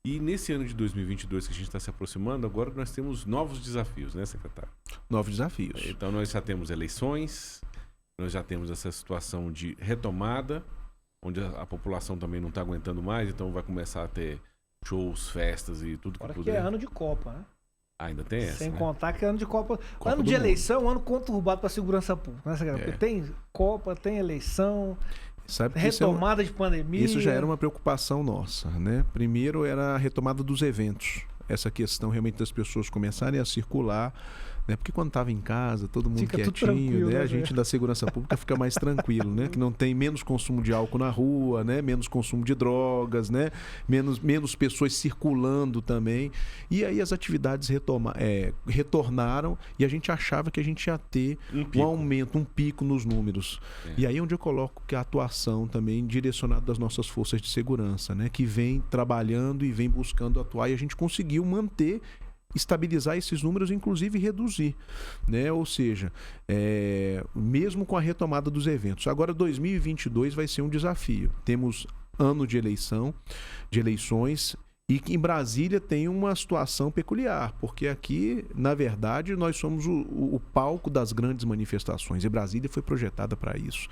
E nesse ano de 2022 que a gente está se aproximando, agora nós temos novos desafios, né, secretário? Novos desafios. Então nós já temos eleições, nós já temos essa situação de retomada, onde a população também não está aguentando mais, então vai começar a ter shows, festas e tudo que puder. Que é ano de Copa, né? Ainda tem essa, sem né? contar que é ano de Copa ano de eleição, um ano conturbado para a segurança pública, né? Porque tem Copa, tem eleição, sabe, retomada de pandemia. Isso já era uma preocupação nossa, né? Primeiro era a retomada dos eventos, essa questão realmente das pessoas começarem a circular, né? Porque quando estava em casa, todo mundo Fica tudo quietinho, tranquilo, né? né, A gente da segurança pública fica mais tranquilo, né? Que não tem menos consumo de álcool na rua, né? Menos consumo de drogas, né? Menos pessoas circulando também. E aí as atividades retornaram e a gente achava que a gente ia ter um aumento, um pico nos números. E aí é onde eu coloco que a atuação também direcionada das nossas forças de segurança, né? Que vem trabalhando e vem buscando atuar, e a gente conseguiu manter, estabilizar esses números, inclusive reduzir, né? Ou seja, mesmo com a retomada dos eventos. Agora 2022 vai ser um desafio. Temos ano de eleições, e que em Brasília tem uma situação peculiar, porque aqui, na verdade, nós somos o palco das grandes manifestações, e Brasília foi projetada para isso,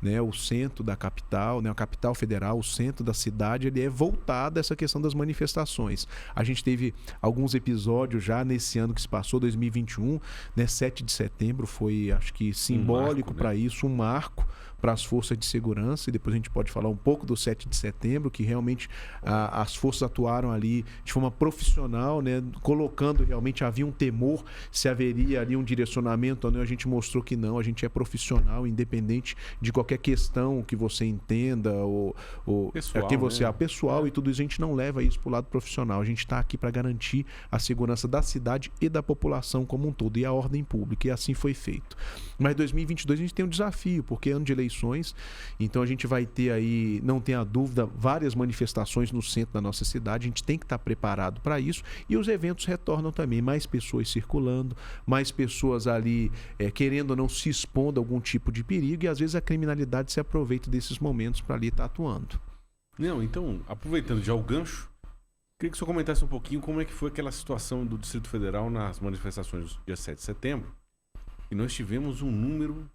né? O centro da capital, né? A capital federal, o centro da cidade, ele é voltado a essa questão das manifestações. A gente teve alguns episódios já nesse ano que se passou, 2021, né? 7 de setembro foi, acho que, simbólico para isso, um marco para as forças de segurança, e depois a gente pode falar um pouco do 7 de setembro, que realmente as forças atuaram ali de forma profissional, né, colocando, realmente havia um temor se haveria ali um direcionamento ou não. A gente mostrou que não, a gente é profissional, independente de qualquer questão que você entenda, ou pessoal, quem você né? é, pessoal, e tudo isso, a gente não leva isso para o lado profissional. A gente está aqui para garantir a segurança da cidade e da população como um todo, e a ordem pública, e assim foi feito. Mas 2022 a gente tem um desafio, porque é ano de eleições, então a gente vai ter aí, não tenha dúvida, várias manifestações no centro da nossa cidade. A gente tem que estar preparado para isso, e os eventos retornam também, mais pessoas circulando, mais pessoas ali querendo ou não se expondo a algum tipo de perigo, e às vezes a criminalidade se aproveita desses momentos para ali estar atuando. Não, então, aproveitando já o gancho, queria que o senhor comentasse um pouquinho como é que foi aquela situação do Distrito Federal nas manifestações do dia 7 de setembro, e nós tivemos um número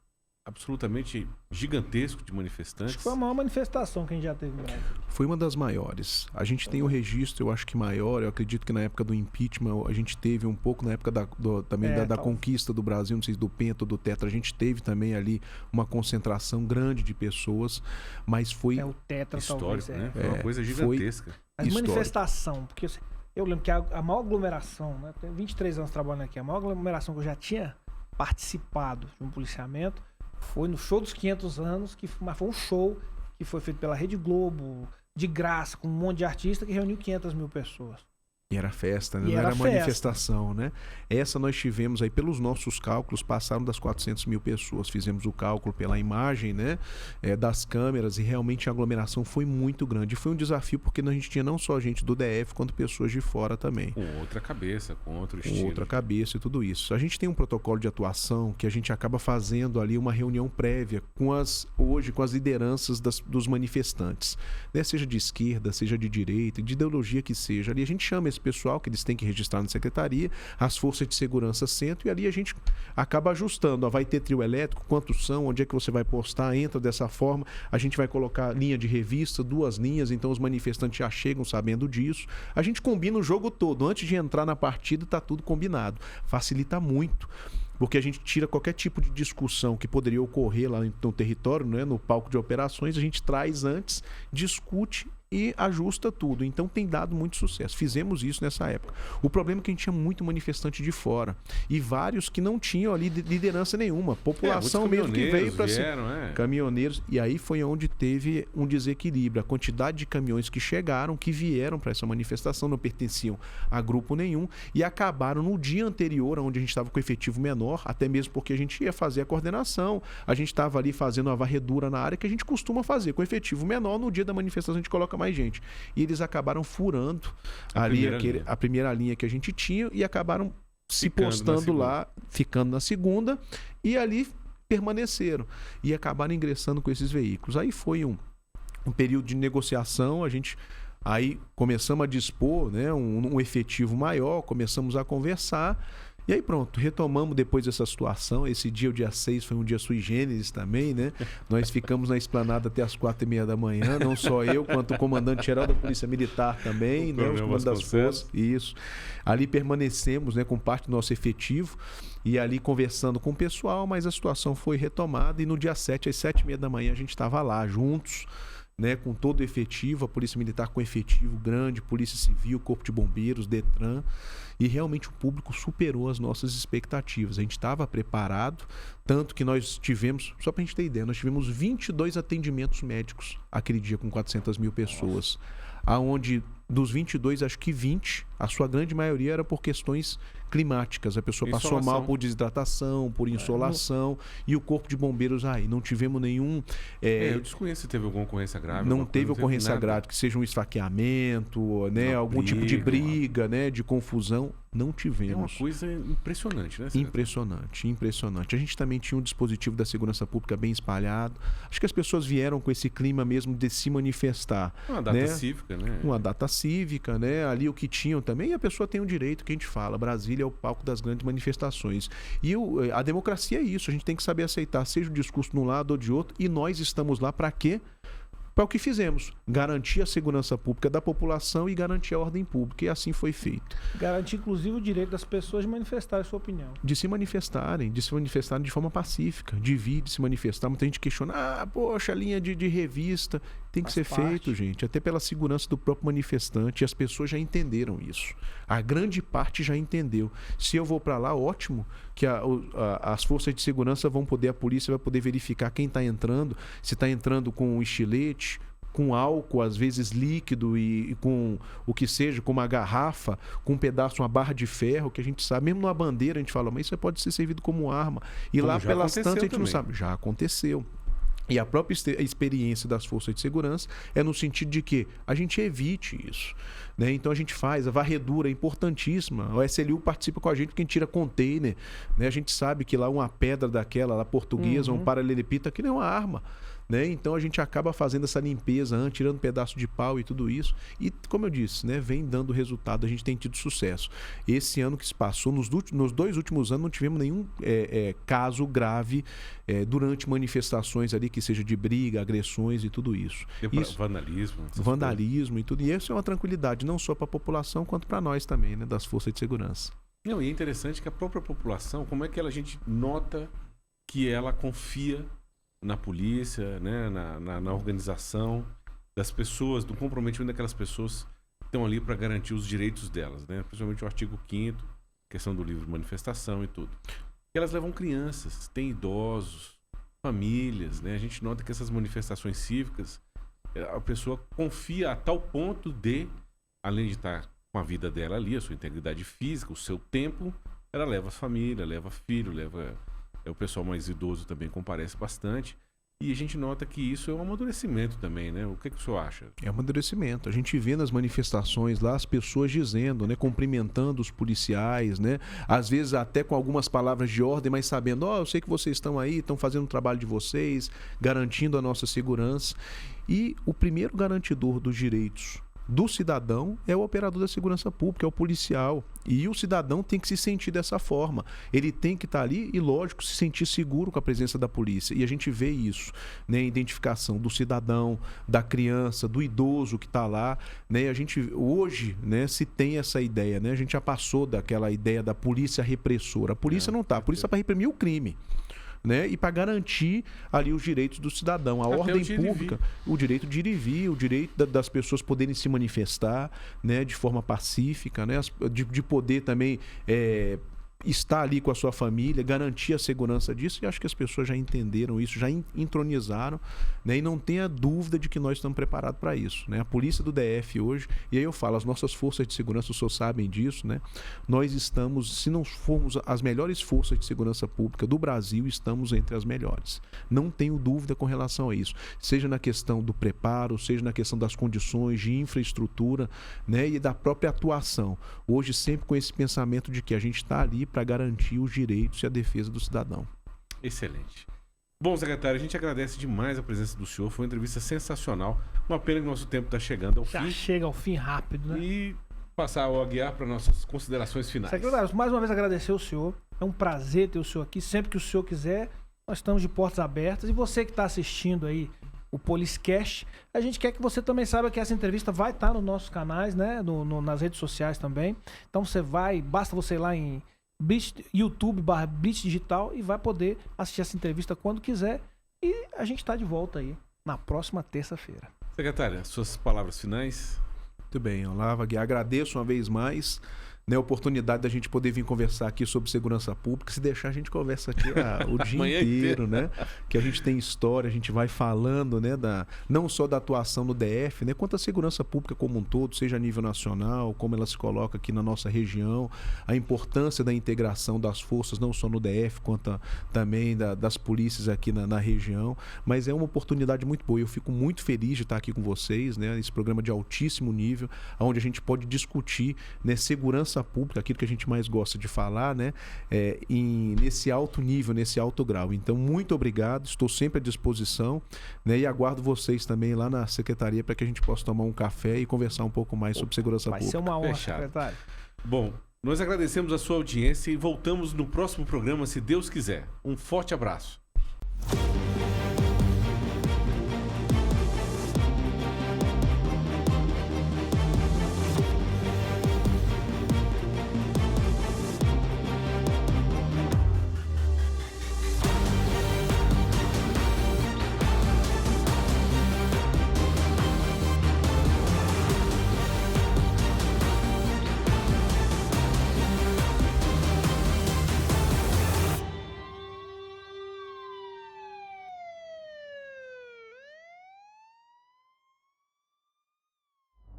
absolutamente gigantesco de manifestantes. Acho que foi a maior manifestação que a gente já teve no Brasil. Foi uma das maiores. A gente tem o registro, eu acho que maior. Eu acredito que na época do impeachment a gente teve um pouco, na época da conquista do Brasil, não sei se do Penta ou do Tetra, a gente teve também ali uma concentração grande de pessoas, mas foi o Tetra, histórico, talvez, né? Foi uma coisa gigantesca. Mas manifestação, porque eu lembro que a maior aglomeração, né? Tenho 23 anos trabalhando aqui, a maior aglomeração que eu já tinha participado de um policiamento foi no show dos 500 anos, mas foi um show que foi feito pela Rede Globo, de graça, com um monte de artista, que reuniu 500 mil pessoas. E era festa, né? Não era manifestação, né? Essa nós tivemos aí, pelos nossos cálculos, passaram das 400 mil pessoas. Fizemos o cálculo pela imagem, né? Das câmeras, e realmente a aglomeração foi muito grande. E foi um desafio, porque a gente tinha não só gente do DF, quanto pessoas de fora também. Com outra cabeça, com outro estilo. Com outra cabeça e tudo isso. A gente tem um protocolo de atuação que a gente acaba fazendo ali uma reunião prévia com as lideranças dos manifestantes, né? Seja de esquerda, seja de direita, de ideologia que seja. Ali a gente chama esse pessoal, que eles têm que registrar na secretaria, as forças de segurança sentam, e ali a gente acaba ajustando. Vai ter trio elétrico, quantos são, onde é que você vai postar, entra dessa forma. A gente vai colocar linha de revista, 2 linhas, então os manifestantes já chegam sabendo disso. A gente combina o jogo todo, antes de entrar na partida tá tudo combinado. Facilita muito, porque a gente tira qualquer tipo de discussão que poderia ocorrer lá no território, né, no palco de operações, a gente traz antes, discute e ajusta tudo. Então tem dado muito sucesso. Fizemos isso nessa época. O problema é que a gente tinha muito manifestante de fora, e vários que não tinham ali liderança nenhuma. População mesmo que veio para ser caminhoneiros. E aí foi onde teve um desequilíbrio. A quantidade de caminhões que chegaram, que vieram para essa manifestação, não pertenciam a grupo nenhum, e acabaram no dia anterior, onde a gente estava com efetivo menor, até mesmo porque a gente ia fazer a coordenação. A gente estava ali fazendo a varredura na área que a gente costuma fazer. Com efetivo menor, no dia da manifestação a gente coloca mais gente. E eles acabaram furando a primeira linha que a gente tinha, e acabaram se postando lá, ficando na segunda, e ali permaneceram. E acabaram ingressando com esses veículos. Aí foi um período de negociação, aí começamos a dispor, né, um efetivo maior, começamos a conversar. E aí pronto, retomamos depois dessa situação. Esse dia, o dia 6, foi um dia sui generis também, né? Nós ficamos na esplanada até as 4h30 da manhã, não só eu, quanto o comandante-geral da Polícia Militar também, né? Os comandantes das forças. Isso. Ali permanecemos, né, com parte do nosso efetivo, e ali conversando com o pessoal, mas a situação foi retomada, e no dia 7, às 7h30 da manhã, a gente estava lá, juntos, né, com todo o efetivo, a Polícia Militar com efetivo grande, Polícia Civil, Corpo de Bombeiros, Detran, E realmente o público superou as nossas expectativas. A gente estava preparado, tanto que nós tivemos, só para a gente ter ideia, nós tivemos 22 atendimentos médicos aquele dia com 400 mil pessoas. Aonde dos 22, acho que 20, a sua grande maioria era por questões climáticas. A pessoa passou mal por desidratação, por insolação, e o corpo de bombeiros aí. Não tivemos nenhum... eu desconheço se teve alguma ocorrência grave. Não teve ocorrência grave, que seja um esfaqueamento, né, algum tipo de briga, né, de confusão. Não tivemos. É uma coisa impressionante, né? Impressionante, impressionante. A gente também tinha um dispositivo da segurança pública bem espalhado. Acho que as pessoas vieram com esse clima mesmo de se manifestar. Uma data cívica, né? Uma data cívica, né? Ali o que tinham também, e a pessoa tem um direito que a gente fala. Brasília é o palco das grandes manifestações. E a democracia é isso. A gente tem que saber aceitar, seja o discurso de um lado ou de outro. E nós estamos lá para quê? Para o que fizemos, garantir a segurança pública da população e garantir a ordem pública, e assim foi feito. Garantir, inclusive, o direito das pessoas de manifestarem sua opinião. De se manifestarem de forma pacífica, de vir, de se manifestar. Muita gente questiona, poxa, linha de revista. Tem que ser feito, gente, até pela segurança do próprio manifestante, e as pessoas já entenderam isso. A grande parte já entendeu. Se eu vou para lá, ótimo, que as forças de segurança vão poder, a polícia vai poder verificar quem está entrando, se está entrando com um estilete, com álcool, às vezes líquido, e com o que seja, com uma garrafa, com um pedaço, uma barra de ferro, que a gente sabe, mesmo numa bandeira a gente fala, mas isso pode ser servido como arma. E como lá pelas tantas a gente não sabe. Já aconteceu. E a própria experiência das forças de segurança é no sentido de que a gente evite isso, né? Então a gente faz, a varredura é importantíssima. O SLU participa com a gente porque a gente tira container, né? A gente sabe que lá uma pedra daquela, lá portuguesa, um paralelepípedo, aquilo é uma arma, né? Então a gente acaba fazendo essa limpeza, tirando pedaço de pau e tudo isso. E como eu disse, né, vem dando resultado, a gente tem tido sucesso. Esse ano que se passou, nos 2 últimos anos, não tivemos nenhum caso grave durante manifestações ali, que seja de briga, agressões e tudo isso. Vandalismo e tudo. E isso é uma tranquilidade, não só para a população, quanto para nós também, né, das forças de segurança. Não, e é interessante que a própria população, como é que a gente nota que ela confia na polícia, né, na organização das pessoas, do comprometimento daquelas pessoas que estão ali para garantir os direitos delas, né? Principalmente o artigo 5º, questão do livre de manifestação e tudo. E elas levam crianças, tem idosos, famílias, né? A gente nota que essas manifestações cívicas, a pessoa confia a tal ponto de, além de estar com a vida dela ali, a sua integridade física, o seu tempo, ela leva a família, leva filho, leva... O pessoal mais idoso também comparece bastante. E a gente nota que isso é um amadurecimento também, né? O que o senhor acha? É um amadurecimento. A gente vê nas manifestações lá as pessoas dizendo, né? Cumprimentando os policiais, né? Às vezes até com algumas palavras de ordem, mas sabendo, eu sei que vocês estão aí, estão fazendo o trabalho de vocês, garantindo a nossa segurança. E o primeiro garantidor dos direitos do cidadão é o operador da segurança pública, é o policial. E o cidadão tem que se sentir dessa forma. Ele tem que estar ali e, lógico, se sentir seguro com a presença da polícia. E a gente vê isso, né? A identificação do cidadão, da criança, do idoso que está lá, né? A gente hoje, né, se tem essa ideia, né? A gente já passou daquela ideia da polícia repressora. A polícia não está. A polícia é para reprimir o crime, né? E para garantir ali os direitos do cidadão, a ordem pública, o direito de ir e vir, o direito das pessoas poderem se manifestar, né, de forma pacífica, né, de poder também estar ali com a sua família, garantir a segurança disso, e acho que as pessoas já entenderam isso, já entronizaram, né, e não tenha dúvida de que nós estamos preparados para isso, né? A polícia do DF hoje, e aí eu falo, as nossas forças de segurança, os senhores sabem disso, né? Nós estamos, se não formos as melhores forças de segurança pública do Brasil, estamos entre as melhores. Não tenho dúvida com relação a isso, seja na questão do preparo, seja na questão das condições de infraestrutura, né, e da própria atuação. Hoje sempre com esse pensamento de que a gente está ali para garantir os direitos e a defesa do cidadão. Excelente. Bom, secretário, a gente agradece demais a presença do senhor. Foi uma entrevista sensacional. Uma pena que o nosso tempo está chegando ao fim. Já chega ao fim rápido, né? E passar ao Aguiar para nossas considerações finais. Secretário, mais uma vez agradecer o senhor. É um prazer ter o senhor aqui. Sempre que o senhor quiser, nós estamos de portas abertas. E você que está assistindo aí o Policast, a gente quer que você também saiba que essa entrevista vai estar nos nossos canais, né? Nas redes sociais também. Então basta você ir lá em YouTube/Blitz Digital e vai poder assistir essa entrevista quando quiser. E a gente está de volta aí na próxima terça-feira. Secretária, suas palavras finais? Muito bem, Olavo Aguiar, agradeço uma vez mais, né, a oportunidade da gente poder vir conversar aqui sobre segurança pública. Se deixar, a gente conversa aqui o dia Manhã inteiro, né? Que a gente tem história, a gente vai falando, né, não só da atuação no DF, né, quanto a segurança pública como um todo, seja a nível nacional, como ela se coloca aqui na nossa região, a importância da integração das forças, não só no DF, quanto também das polícias aqui na região. Mas é uma oportunidade muito boa. Eu fico muito feliz de estar aqui com vocês, né, esse programa de altíssimo nível, onde a gente pode discutir, né, segurança pública, aquilo que a gente mais gosta de falar, né, nesse alto nível, nesse alto grau. Então, muito obrigado, estou sempre à disposição, né, e aguardo vocês também lá na secretaria para que a gente possa tomar um café e conversar um pouco mais sobre segurança pública. Vai ser uma honra, Fechado. secretário. Bom, nós agradecemos a sua audiência e voltamos no próximo programa, se Deus quiser. Um forte abraço.